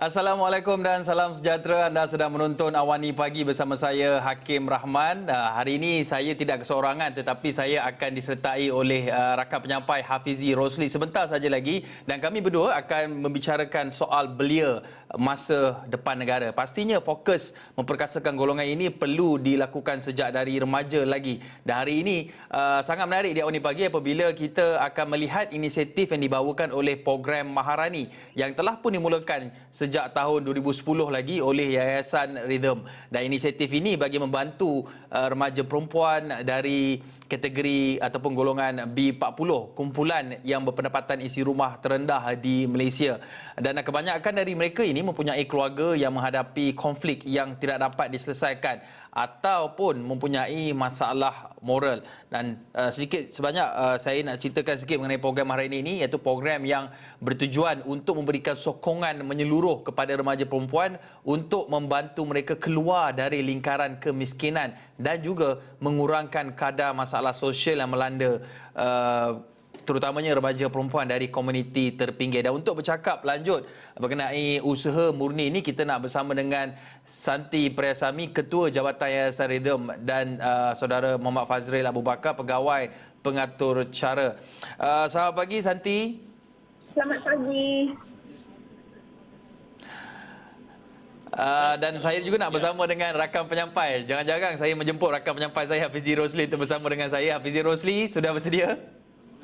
Assalamualaikum dan salam sejahtera. Anda sedang menonton Awani Pagi bersama saya Hakim Rahman. Hari ini saya tidak keseorangan tetapi saya akan disertai oleh rakan penyampai Hafizi Rosli sebentar saja lagi dan kami berdua akan membicarakan soal belia masa depan negara. Pastinya fokus memperkasakan golongan ini perlu dilakukan sejak dari remaja lagi. Dan hari ini sangat menarik di Awani Pagi apabila kita akan melihat inisiatif yang dibawakan oleh program Maharani yang telah pun dimulakan sejak tahun 2010 lagi oleh Yayasan Rhythm. Dan inisiatif ini bagi membantu remaja perempuan dari kategori ataupun golongan B40, kumpulan yang berpendapatan isi rumah terendah di Malaysia. Dan kebanyakan dari mereka ini mempunyai keluarga yang menghadapi konflik yang tidak dapat diselesaikan ataupun mempunyai masalah moral. Dan sedikit sebanyak saya nak ceritakan sikit mengenai program hari ini, iaitu program yang bertujuan untuk memberikan sokongan menyeluruh kepada remaja perempuan untuk membantu mereka keluar dari lingkaran kemiskinan dan juga mengurangkan kadar masalah sosial yang melanda terutamanya remaja perempuan dari komuniti terpinggir. Dan untuk bercakap lanjut mengenai usaha murni ini, kita nak bersama dengan Santi Priyasami, Ketua Jabatan Yayasan Rhythm, dan saudara Muhammad Fazril Abu Bakar, Pegawai Pengatur Cara. Selamat pagi Santi. Selamat pagi. Dan saya juga nak bersama dengan rakan penyampai. Jangan-jangan saya menjemput rakan penyampai saya Hafizi Rosli untuk bersama dengan saya. Hafizi Rosli, sudah bersedia?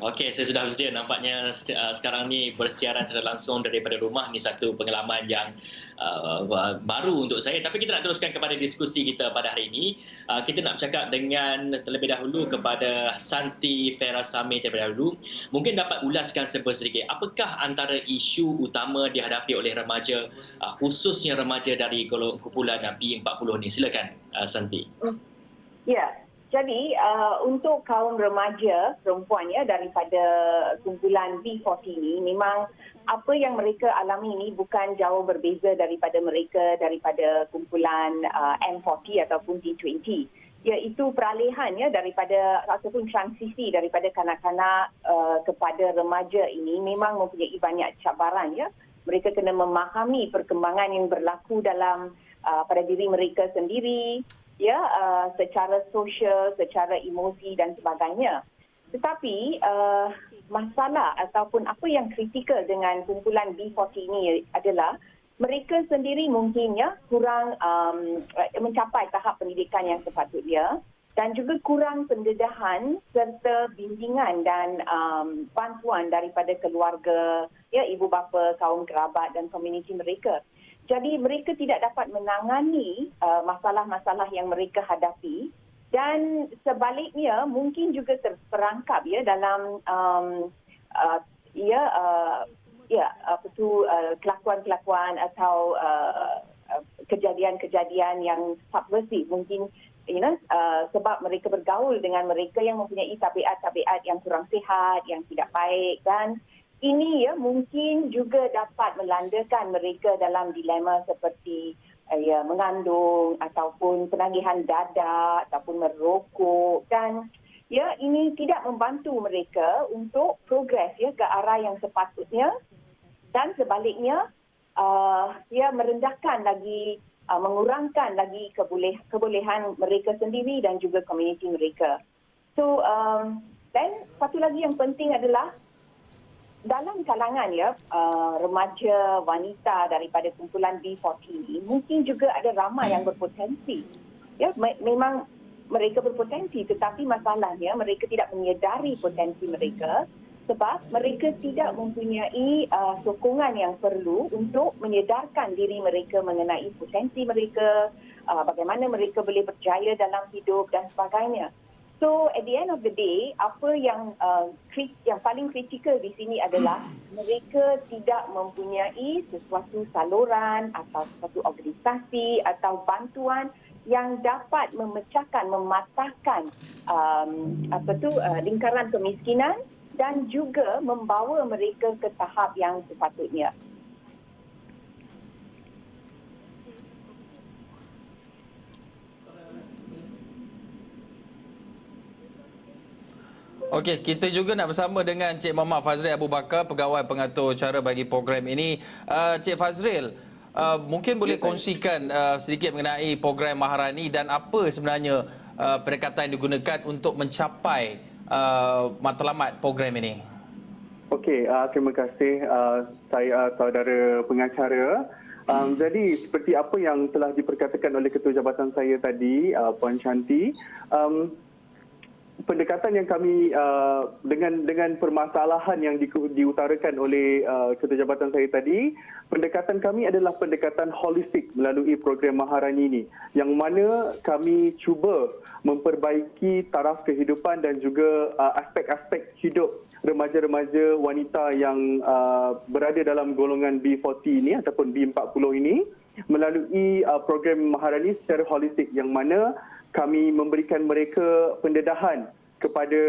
Okey, saya sudah bersedia. Nampaknya sekarang ni bersiaran secara langsung daripada rumah ni satu pengalaman yang baru untuk saya. Tapi kita nak teruskan kepada diskusi kita pada hari ini. Kita nak bercakap dengan terlebih dahulu kepada Santi Priyasami terlebih dahulu. Mungkin dapat ulaskan sedikit. Apakah antara isu utama dihadapi oleh remaja, khususnya remaja dari kumpulan B40 ni? Silakan Santi. Ya. Jadi untuk kaum remaja perempuan ya daripada kumpulan B40 ini, memang apa yang mereka alami ini bukan jauh berbeza daripada kumpulan M40 ataupun T20, iaitu peralihan ya daripada ataupun transisi daripada kanak-kanak kepada remaja ini memang mempunyai banyak cabaran ya. Mereka kena memahami perkembangan yang berlaku dalam pada diri mereka sendiri, ya, secara sosial, secara emosi dan sebagainya. Tetapi masalah ataupun apa yang kritikal dengan kumpulan B40 ini adalah mereka sendiri mungkin ya kurang mencapai tahap pendidikan yang sepatutnya dan juga kurang pendedahan serta bimbingan dan bantuan daripada keluarga, ya, ibu bapa, kaum kerabat dan komuniti mereka. Jadi mereka tidak dapat menangani masalah-masalah yang mereka hadapi dan sebaliknya mungkin juga terperangkap ya dalam kelakuan-kelakuan atau kejadian-kejadian yang subversif mungkin sebab mereka bergaul dengan mereka yang mempunyai tabiat-tabiat yang kurang sihat, yang tidak baik, dan ini ya mungkin juga dapat melandakan mereka dalam dilema seperti mengandung ataupun penagihan dada ataupun merokok, dan ya ini tidak membantu mereka untuk progres ya ke arah yang sepatutnya dan sebaliknya merendahkan lagi, mengurangkan lagi kebolehan mereka sendiri dan juga komuniti mereka. So dan satu lagi yang penting adalah dalam kalangan ya remaja wanita daripada kumpulan B40 ini mungkin juga ada ramai yang berpotensi. Ya, memang mereka berpotensi tetapi masalahnya mereka tidak menyedari potensi mereka sebab mereka tidak mempunyai sokongan yang perlu untuk menyedarkan diri mereka mengenai potensi mereka, bagaimana mereka boleh berjaya dalam hidup dan sebagainya. So at the end of the day, apa yang paling kritikal di sini adalah mereka tidak mempunyai sesuatu saluran atau sesuatu organisasi atau bantuan yang dapat mematahkan lingkaran kemiskinan dan juga membawa mereka ke tahap yang sepatutnya. Okey, kita juga nak bersama dengan Cik Muhammad Fazril Abu Bakar, Pegawai Pengatur Cara bagi program ini. Cik Fazril, Mungkin boleh kongsikan sedikit mengenai program Maharani dan apa sebenarnya pendekatan yang digunakan untuk mencapai matlamat program ini? Okey, terima kasih saya saudara pengacara. Jadi seperti apa yang telah diperkatakan oleh Ketua Jabatan saya tadi, Puan Shanti, pendekatan yang kami dengan permasalahan yang diutarakan oleh Ketua Jabatan saya tadi, pendekatan kami adalah pendekatan holistik melalui program Maharani ini, yang mana kami cuba memperbaiki taraf kehidupan dan juga aspek-aspek hidup remaja-remaja wanita yang berada dalam golongan B40 ini ataupun B40 ini melalui program Maharani secara holistik, yang mana kami memberikan mereka pendedahan kepada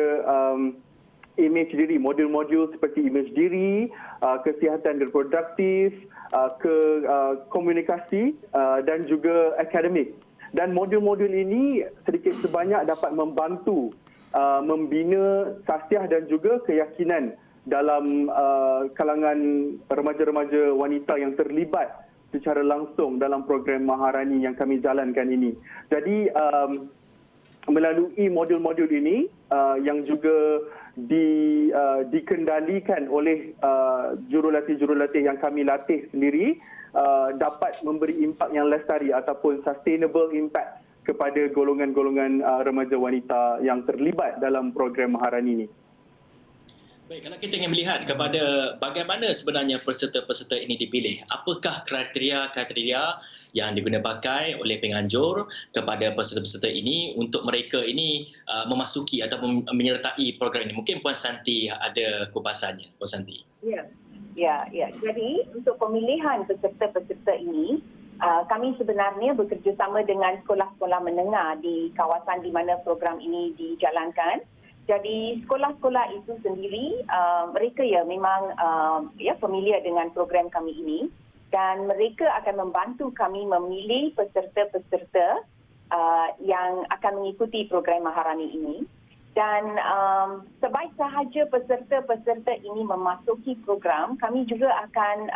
imej diri, modul-modul seperti imej diri, kesihatan reproduktif, komunikasi dan juga akademik. Dan modul-modul ini sedikit sebanyak dapat membantu membina sasiah dan juga keyakinan dalam kalangan remaja-remaja wanita yang terlibat secara langsung dalam program Maharani yang kami jalankan ini. Jadi melalui modul-modul ini yang juga dikendalikan oleh jurulatih-jurulatih yang kami latih sendiri, dapat memberi impak yang lestari ataupun sustainable impact kepada golongan-golongan remaja wanita yang terlibat dalam program Maharani ini. Baik, kalau kita ingin melihat kepada bagaimana sebenarnya peserta-peserta ini dipilih, apakah kriteria-kriteria yang digunakan pakai oleh penganjur kepada peserta-peserta ini untuk mereka ini memasuki atau menyertai program ini? Mungkin Puan Santi ada kupasannya, Puan Santi. Ya. Jadi untuk pemilihan peserta-peserta ini, kami sebenarnya bekerjasama dengan sekolah-sekolah menengah di kawasan di mana program ini dijalankan. Jadi sekolah-sekolah itu sendiri, mereka memang familiar dengan program kami ini, dan mereka akan membantu kami memilih peserta-peserta yang akan mengikuti program Maharani ini. Dan sebaik sahaja peserta-peserta ini memasuki program, kami juga akan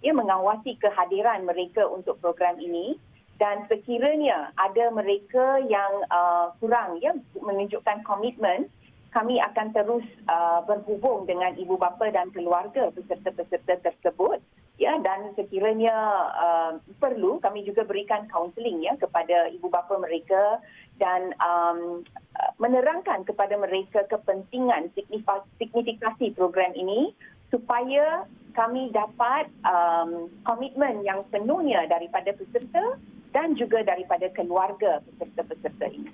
mengawasi kehadiran mereka untuk program ini. Dan sekiranya ada mereka yang kurang menunjukkan komitmen, kami akan terus berhubung dengan ibu bapa dan keluarga peserta-peserta tersebut. Dan sekiranya perlu, kami juga berikan kaunseling kepada ibu bapa mereka dan menerangkan kepada mereka kepentingan signifikasi program ini supaya kami dapat komitmen yang penuhnya daripada peserta dan juga daripada keluarga peserta-peserta ini.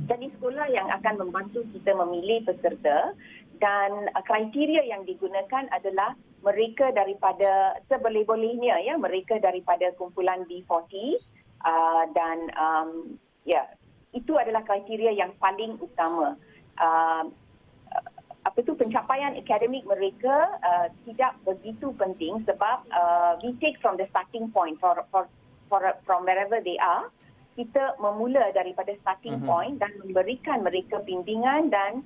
Jadi sekolah yang akan membantu kita memilih peserta, dan kriteria yang digunakan adalah mereka daripada seboleh-bolehnya mereka daripada kumpulan B40 dan itu adalah kriteria yang paling utama. Pencapaian akademik mereka tidak begitu penting sebab we take from the starting point from wherever they are. Kita memula daripada starting point dan memberikan mereka bimbingan dan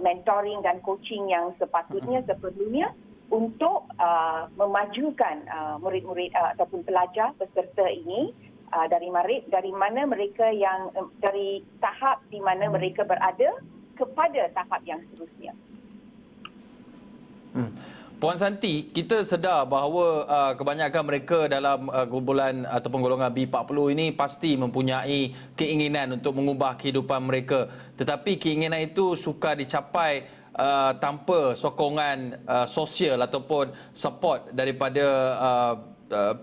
mentoring dan coaching yang seperlunya untuk memajukan murid-murid ataupun pelajar peserta ini dari mana mereka yang dari tahap di mana mereka berada kepada tahap yang seterusnya. Puan Santi, kita sedar bahawa kebanyakan mereka dalam kumpulan ataupun golongan B40 ini pasti mempunyai keinginan untuk mengubah kehidupan mereka. Tetapi keinginan itu sukar dicapai tanpa sokongan sosial ataupun support daripada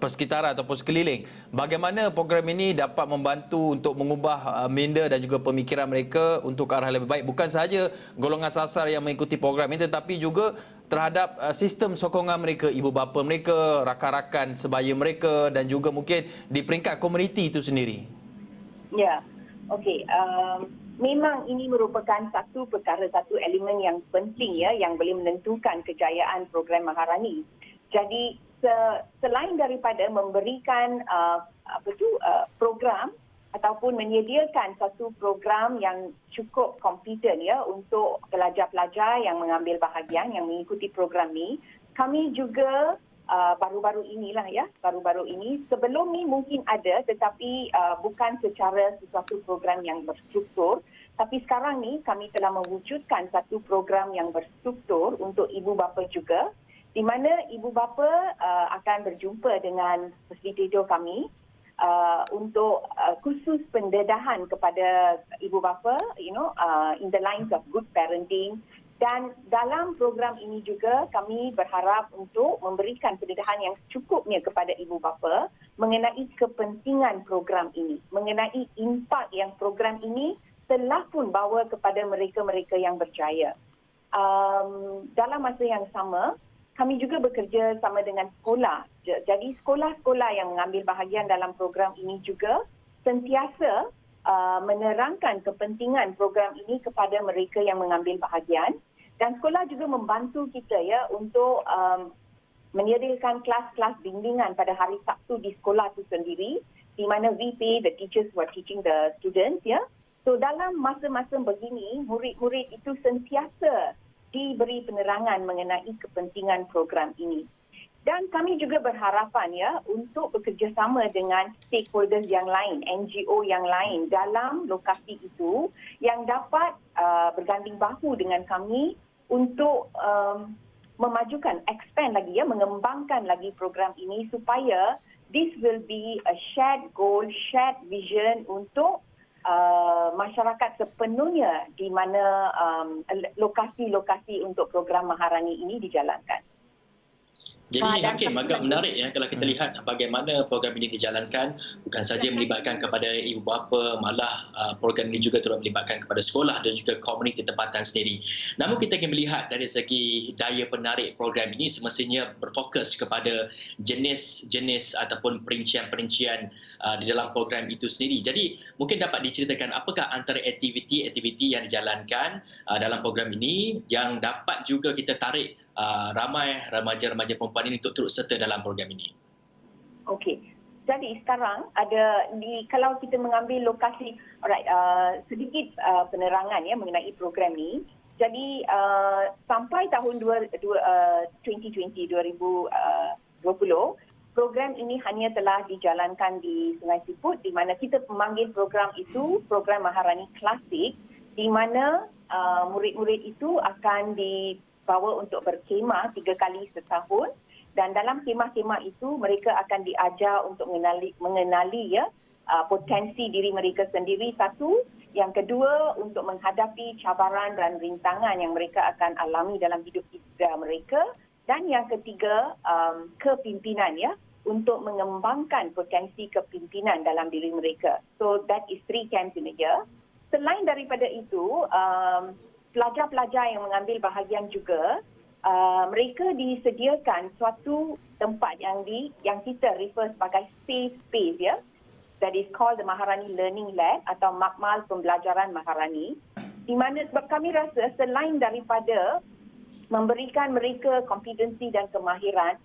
persekitaran ataupun sekeliling. Bagaimana program ini dapat membantu untuk mengubah minda dan juga pemikiran mereka untuk ke arah lebih baik, bukan sahaja golongan sasar yang mengikuti program ini tetapi juga terhadap sistem sokongan mereka, ibu bapa mereka, rakan-rakan sebaya mereka dan juga mungkin di peringkat komuniti itu sendiri? Ya, okey. Memang ini merupakan satu elemen yang penting yang boleh menentukan kejayaan program Maharani. Jadi selain daripada memberikan program ataupun menyediakan satu program yang cukup kompeten untuk pelajar-pelajar yang mengambil bahagian yang mengikuti program ini, kami juga baru-baru inilah ya, baru-baru ini. Sebelum ni mungkin ada tetapi bukan secara sesuatu program yang berstruktur. Tapi sekarang ni kami telah mewujudkan satu program yang berstruktur untuk ibu bapa juga, di mana ibu bapa akan berjumpa dengan fasilitator kami untuk khusus pendedahan kepada ibu bapa, in the lines of good parenting. Dan dalam program ini juga kami berharap untuk memberikan pendedahan yang cukupnya kepada ibu bapa mengenai kepentingan program ini, mengenai impak yang program ini telah pun bawa kepada mereka-mereka yang berjaya. Dalam masa yang sama, kami juga bekerja sama dengan sekolah. Jadi sekolah-sekolah yang mengambil bahagian dalam program ini juga sentiasa menerangkan kepentingan program ini kepada mereka yang mengambil bahagian. Dan sekolah juga membantu kita ya untuk menyediakan kelas-kelas bimbingan pada hari Sabtu di sekolah itu sendiri, di mana we pay the teachers who are teaching the students ya. So dalam masa-masa begini, murid-murid itu sentiasa diberi penerangan mengenai kepentingan program ini. Dan kami juga berharapan ya untuk bekerjasama dengan stakeholders yang lain, NGO yang lain dalam lokasi itu yang dapat berganding bahu dengan kami untuk memajukan, expand lagi ya, mengembangkan lagi program ini supaya this will be a shared goal, shared vision untuk masyarakat sepenuhnya di mana lokasi-lokasi untuk program Maharani ini dijalankan. Jadi Hakim, agak menarik ya kalau kita lihat bagaimana program ini dijalankan, bukan saja melibatkan kepada ibu bapa, malah program ini juga turut melibatkan kepada sekolah dan juga komuniti tempatan sendiri. Namun kita ingin melihat dari segi daya penarik program ini semestinya berfokus kepada jenis-jenis ataupun perincian-perincian di dalam program itu sendiri. Jadi mungkin dapat diceritakan apakah antara aktiviti-aktiviti yang dijalankan dalam program ini yang dapat juga kita tarik ramai remaja-remaja perempuan ini untuk turut serta dalam program ini. Okey. Jadi sekarang ada kalau kita mengambil lokasi, sedikit penerangan ya mengenai program ini. Jadi sampai tahun 2020, program ini hanya telah dijalankan di Sungai Siput, di mana kita memanggil program itu program Maharani Klasik, di mana murid-murid itu akan dibawa untuk berkhemah 3 kali setahun, dan dalam khemah-khemah itu mereka akan diajar untuk mengenali ya potensi diri mereka sendiri, satu. Yang kedua, untuk menghadapi cabaran dan rintangan yang mereka akan alami dalam hidup mereka. Dan yang ketiga, kepimpinan ya, untuk mengembangkan potensi kepimpinan dalam diri mereka. So that is 3 camps in a year. Selain daripada itu, pelajar-pelajar yang mengambil bahagian juga, mereka disediakan suatu tempat yang kita refer sebagai safe space ya, that is called the Maharani Learning Lab atau makmal pembelajaran Maharani, di mana sebab kami rasa selain daripada memberikan mereka kompetensi dan kemahiran,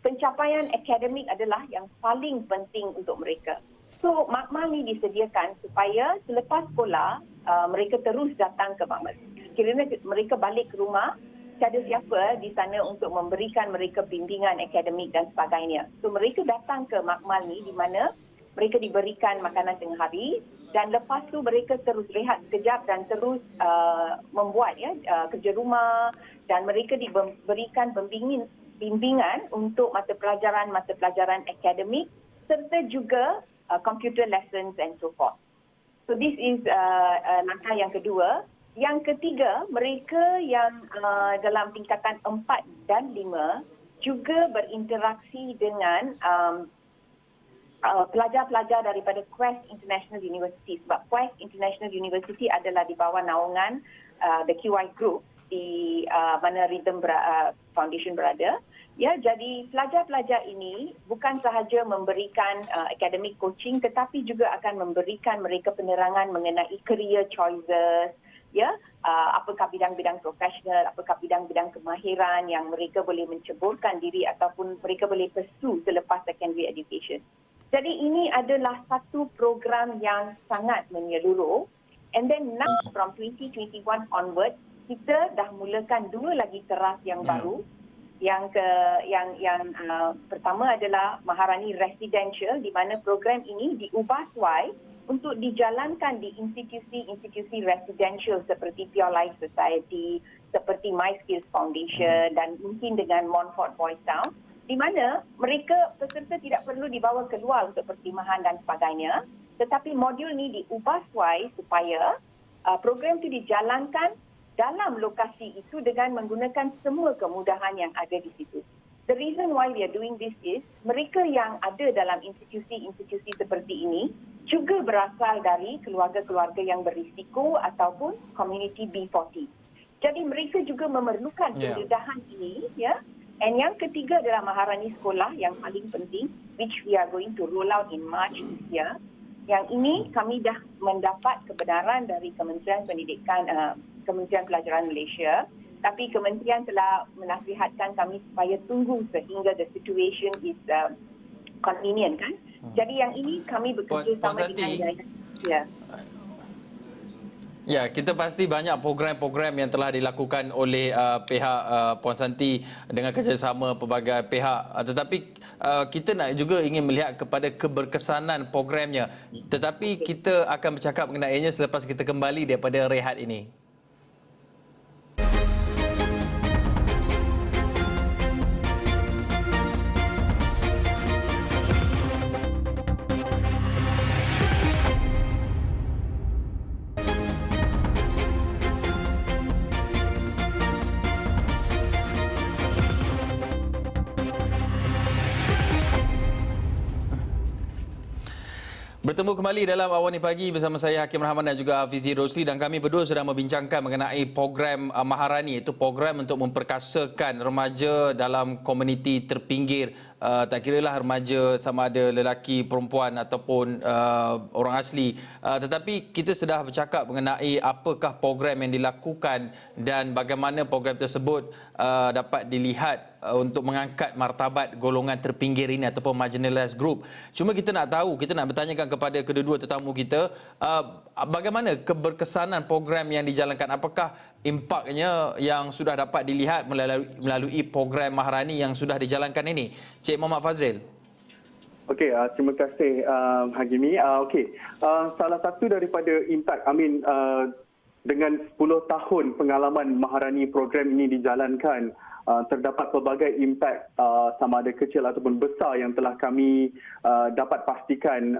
pencapaian akademik adalah yang paling penting untuk mereka. So makmal ni disediakan supaya selepas sekolah mereka terus datang ke makmal. Kiranya mereka balik ke rumah, tiada siapa di sana untuk memberikan mereka bimbingan akademik dan sebagainya. So mereka datang ke makmal ni di mana mereka diberikan makanan tengah hari, dan lepas tu mereka terus rehat sekejap dan terus membuat ya kerja rumah, dan mereka diberikan bimbingan untuk mata pelajaran akademik serta juga computer lessons and so forth. So this is langkah yang kedua. Yang ketiga, mereka yang dalam tingkatan 4 dan 5 juga berinteraksi dengan pelajar-pelajar daripada Quest International University. Sebab Quest International University adalah di bawah naungan the QI Group, di mana Rhythm Foundation berada. Ya, jadi pelajar-pelajar ini bukan sahaja memberikan academic coaching, tetapi juga akan memberikan mereka penerangan mengenai career choices, ya, apakah bidang-bidang profesional, apakah bidang-bidang kemahiran yang mereka boleh menceburkan diri ataupun mereka boleh pursue selepas secondary education. Jadi ini adalah satu program yang sangat menyeluruh. And then now from 2021 onward, kita dah mulakan 2 lagi teras yang baru, Pertama adalah Maharani Residential, di mana program ini diubah suai untuk dijalankan di institusi-institusi residential seperti Pure Life Society, seperti My Skills Foundation dan mungkin dengan Montfort Boys Town, di mana mereka peserta tidak perlu dibawa keluar untuk perkhidmatan dan sebagainya, tetapi modul ini diubah suai supaya program itu dijalankan dalam lokasi itu dengan menggunakan semua kemudahan yang ada di situ. The reason why we are doing this is mereka yang ada dalam institusi-institusi seperti ini juga berasal dari keluarga-keluarga yang berisiko ataupun community B40. Jadi mereka juga memerlukan kemudahan ini, ya. And yang ketiga adalah Maharani Sekolah yang paling penting, which we are going to roll out in March this year. Yang ini kami dah mendapat kebenaran dari Kementerian Pendidikan, Kementerian Pelajaran Malaysia. Tapi kementerian telah menasihatkan kami supaya tunggu sehingga the situation is convenient, kan. Jadi yang ini kami bekerjasama dengan yayasan. Ya, kita pasti banyak program-program yang telah dilakukan oleh pihak Puan Santi dengan kerjasama pelbagai pihak. Tetapi kita nak juga ingin melihat kepada keberkesanan programnya. Tetapi kita akan bercakap mengenainya selepas kita kembali daripada rehat ini. Bertemu kembali dalam Awani Pagi bersama saya Hakim Rahman dan juga Hafizi Rosli, dan kami berdua sedang membincangkan mengenai program Maharani, iaitu program untuk memperkasakan remaja dalam komuniti terpinggir. Tak kiralah remaja sama ada lelaki, perempuan ataupun orang asli. Tetapi kita sudah bercakap mengenai apakah program yang dilakukan dan bagaimana program tersebut dapat dilihat untuk mengangkat martabat golongan terpinggir ini ataupun marginalized group. Cuma kita nak tahu, kita nak bertanyakan kepada kedua-dua tetamu kita, bagaimana keberkesanan program yang dijalankan? Apakah impaknya yang sudah dapat dilihat melalui program Maharani yang sudah dijalankan ini? Cik Muhammad Fazril. Okey, terima kasih Hakimi. Salah satu daripada impak, dengan 10 tahun pengalaman Maharani program ini dijalankan, terdapat pelbagai impak sama ada kecil ataupun besar yang telah kami dapat pastikan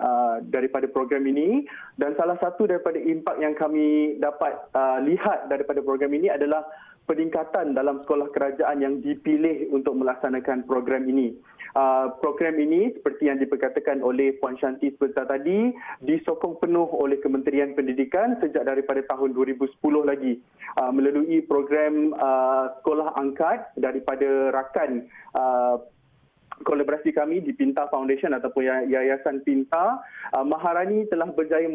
daripada program ini. Dan salah satu daripada impak yang kami dapat lihat daripada program ini adalah peningkatan dalam sekolah kerajaan yang dipilih untuk melaksanakan program ini. Program ini seperti yang diperkatakan oleh Puan Shanti sebentar tadi disokong penuh oleh Kementerian Pendidikan sejak daripada tahun 2010 lagi melalui program sekolah angkat daripada rakan kolaborasi kami di Pinta Foundation ataupun Yayasan Pinta. Maharani telah berjaya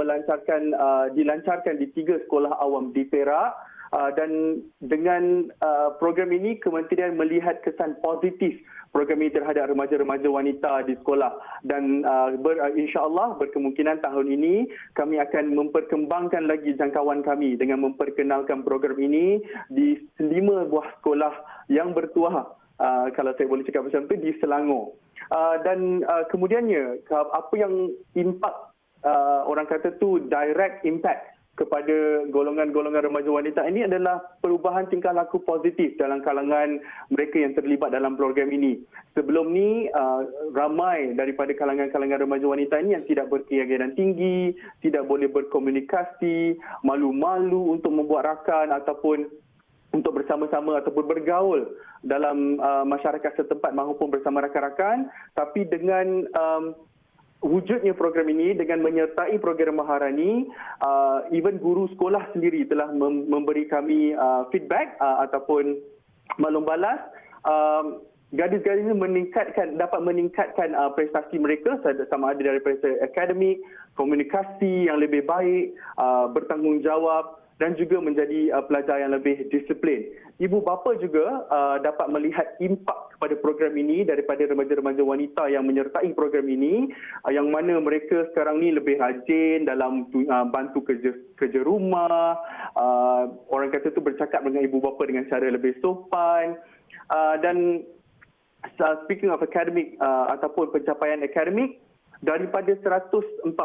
dilancarkan di 3 sekolah awam di Perak. Dan dengan program ini, kementerian melihat kesan positif program ini terhadap remaja-remaja wanita di sekolah. Dan insya-Allah berkemungkinan tahun ini kami akan memperkembangkan lagi jangkauan kami dengan memperkenalkan program ini di 5 buah sekolah yang bertuah, kalau saya boleh cakap macam itu, di Selangor. Dan kemudiannya, apa yang impak, orang kata tu direct impact kepada golongan-golongan remaja wanita ini adalah perubahan tingkah laku positif dalam kalangan mereka yang terlibat dalam program ini. Sebelum ni, ramai daripada kalangan-kalangan remaja wanita ini yang tidak berkeyakinan tinggi, tidak boleh berkomunikasi, malu-malu untuk membuat rakan ataupun untuk bersama-sama ataupun bergaul dalam masyarakat setempat maupun bersama rakan-rakan. Tapi dengan wujudnya program ini, dengan menyertai program Maharani, even guru sekolah sendiri telah memberi kami feedback ataupun maklum balas. Gadis-gadis ini dapat meningkatkan prestasi mereka, sama ada dari prestasi akademik, komunikasi yang lebih baik, bertanggungjawab dan juga menjadi pelajar yang lebih disiplin. Ibu bapa juga dapat melihat impak kepada program ini daripada remaja-remaja wanita yang menyertai program ini, yang mana mereka sekarang ni lebih rajin dalam bantu kerja rumah, orang kata tu bercakap dengan ibu bapa dengan cara lebih sopan, dan speaking of academic ataupun pencapaian akademik, daripada 145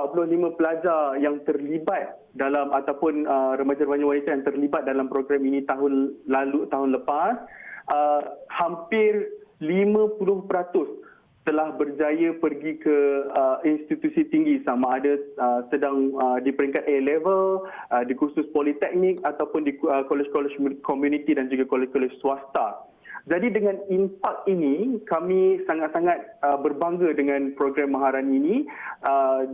pelajar yang terlibat dalam ataupun remaja-remaja wanita yang terlibat dalam program ini tahun lepas, hampir 50% telah berjaya pergi ke institusi tinggi, sama ada sedang di peringkat A-level, di kursus politeknik ataupun di kolej-kolej komuniti dan juga kolej-kolej swasta. Jadi dengan impak ini, kami sangat-sangat berbangga dengan program Maharani ini,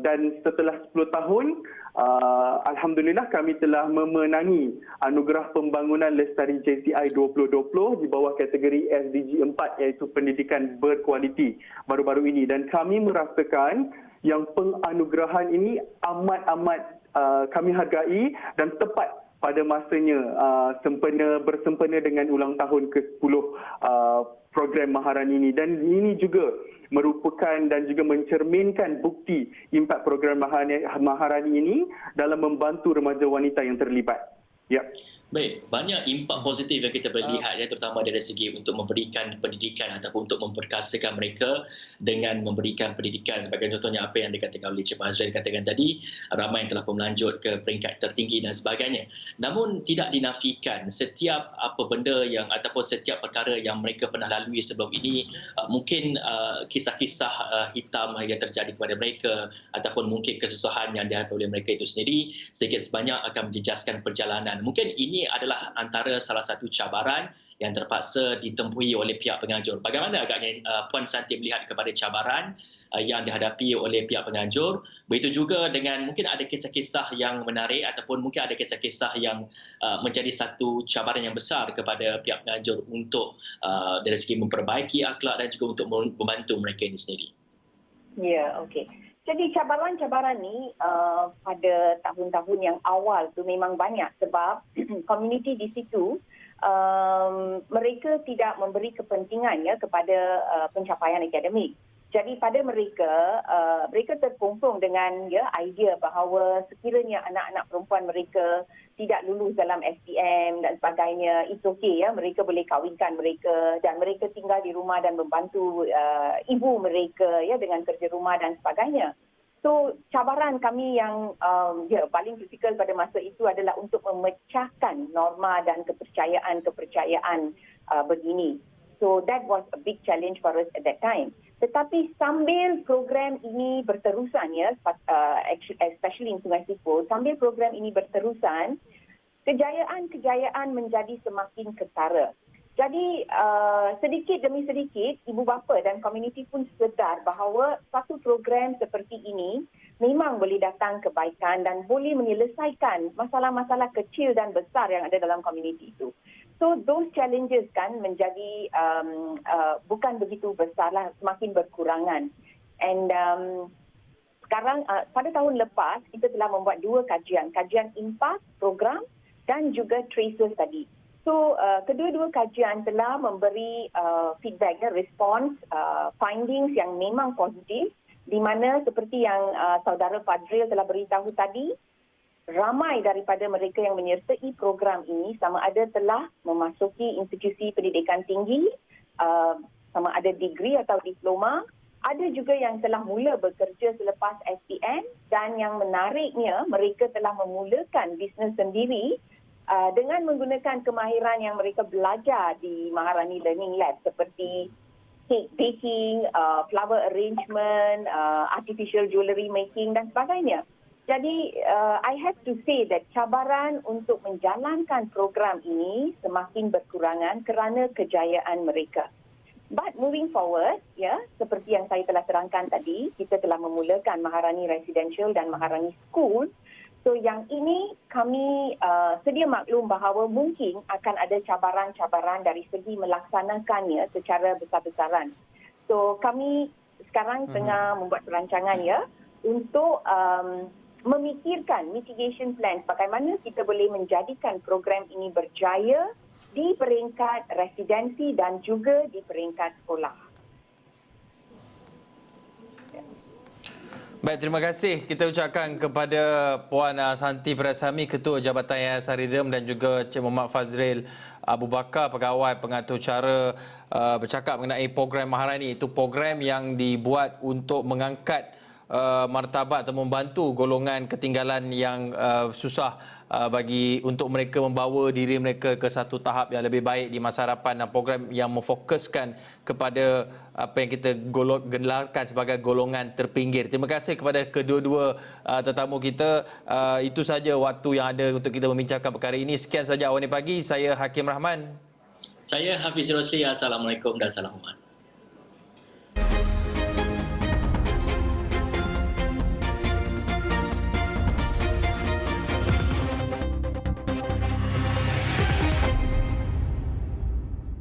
dan setelah 10 tahun, alhamdulillah kami telah memenangi Anugerah Pembangunan Lestari JCI 2020 di bawah kategori SDG 4, iaitu pendidikan berkualiti baru-baru ini. Dan kami merasakan yang penganugerahan ini amat-amat kami hargai dan tepat pada masanya, bersempena dengan ulang tahun ke-10 program Maharani ini. Dan ini juga merupakan dan juga mencerminkan bukti impak program Maharani ini dalam membantu remaja wanita yang terlibat. Ya. Baik, banyak impak positif yang kita boleh lihat ya, terutama dari segi untuk memberikan pendidikan ataupun untuk memperkasakan mereka dengan memberikan pendidikan. Sebagai contohnya apa yang dikatakan oleh Encik Fazril dikatakan tadi, ramai yang telah pun melanjut ke peringkat tertinggi dan sebagainya. Namun tidak dinafikan setiap apa benda yang ataupun setiap perkara yang mereka pernah lalui sebelum ini, mungkin kisah-kisah hitam yang terjadi kepada mereka ataupun mungkin kesusahan yang dihadapi oleh mereka itu sendiri sedikit sebanyak akan menjejaskan perjalanan. Mungkin ini adalah antara salah satu cabaran yang terpaksa ditempuhi oleh pihak penganjur. Bagaimana agaknya Puan Santi melihat kepada cabaran yang dihadapi oleh pihak penganjur? Begitu juga dengan mungkin ada kisah-kisah yang menarik ataupun mungkin ada kisah-kisah yang menjadi satu cabaran yang besar kepada pihak penganjur untuk dari segi memperbaiki akhlak dan juga untuk membantu mereka ini sendiri. Ya, okey. Jadi cabaran-cabaran ni pada tahun-tahun yang awal tu memang banyak sebab komuniti di situ mereka tidak memberi kepentingan ya kepada pencapaian akademik. Jadi pada mereka, mereka terpompong dengan ya idea bahawa sekiranya anak-anak perempuan mereka tidak lulus dalam SPM dan sebagainya, it's okay ya, mereka boleh kahwinkan mereka dan mereka tinggal di rumah dan membantu ibu mereka ya dengan kerja rumah dan sebagainya. So cabaran kami yang paling kritikal pada masa itu adalah untuk memecahkan norma dan kepercayaan begini. So that was a big challenge for us at that time. Tetapi sambil program ini berterusan ya, especially in Sungai Sipul, sambil program ini berterusan, kejayaan-kejayaan menjadi semakin ketara. Jadi sedikit demi sedikit ibu bapa dan komuniti pun sedar bahawa satu program seperti ini memang boleh datang kebaikan dan boleh menyelesaikan masalah-masalah kecil dan besar yang ada dalam komuniti itu. So those challenges kan menjadi bukan begitu besarlah, semakin berkurangan. And sekarang pada tahun lepas kita telah membuat dua kajian impak program dan juga traces tadi. So kedua-dua kajian telah memberi feedback, respons, findings yang memang positif, di mana seperti yang saudara Fazril telah beritahu tadi, ramai daripada mereka yang menyertai program ini sama ada telah memasuki institusi pendidikan tinggi, sama ada degree atau diploma, ada juga yang telah mula bekerja selepas SPM dan yang menariknya mereka telah memulakan bisnes sendiri dengan menggunakan kemahiran yang mereka belajar di Maharani Learning Lab seperti cake baking, flower arrangement, artificial jewellery making dan sebagainya. Jadi, I have to say that cabaran untuk menjalankan program ini semakin berkurangan kerana kejayaan mereka. But moving forward, ya, seperti yang saya telah terangkan tadi, kita telah memulakan Maharani Residential dan Maharani School. So, yang ini kami sedia maklum bahawa mungkin akan ada cabaran-cabaran dari segi melaksanakannya secara besar-besaran. So, kami sekarang tengah membuat perancangan ya untuk memikirkan mitigation plans, bagaimana kita boleh menjadikan program ini berjaya di peringkat residensi dan juga di peringkat sekolah. Baik, terima kasih kita ucapkan kepada Puan Santi Prasami, Ketua Jabatan Yayasan Rhythm dan juga Encik Muhammad Fazril Abu Bakar, pegawai pengatur cara, bercakap mengenai program Maharani. Itu program yang dibuat untuk mengangkat martabat atau membantu golongan ketinggalan yang susah bagi untuk mereka membawa diri mereka ke satu tahap yang lebih baik di masa hadapan, dan program yang memfokuskan kepada apa yang kita gelarkan sebagai golongan terpinggir. Terima kasih kepada kedua-dua tetamu kita. Itu saja waktu yang ada untuk kita membincangkan perkara ini. Sekian saja Awani Pagi. Saya Hakim Rahman. Saya Hafiz Rosli. Assalamualaikum dan salam hormat.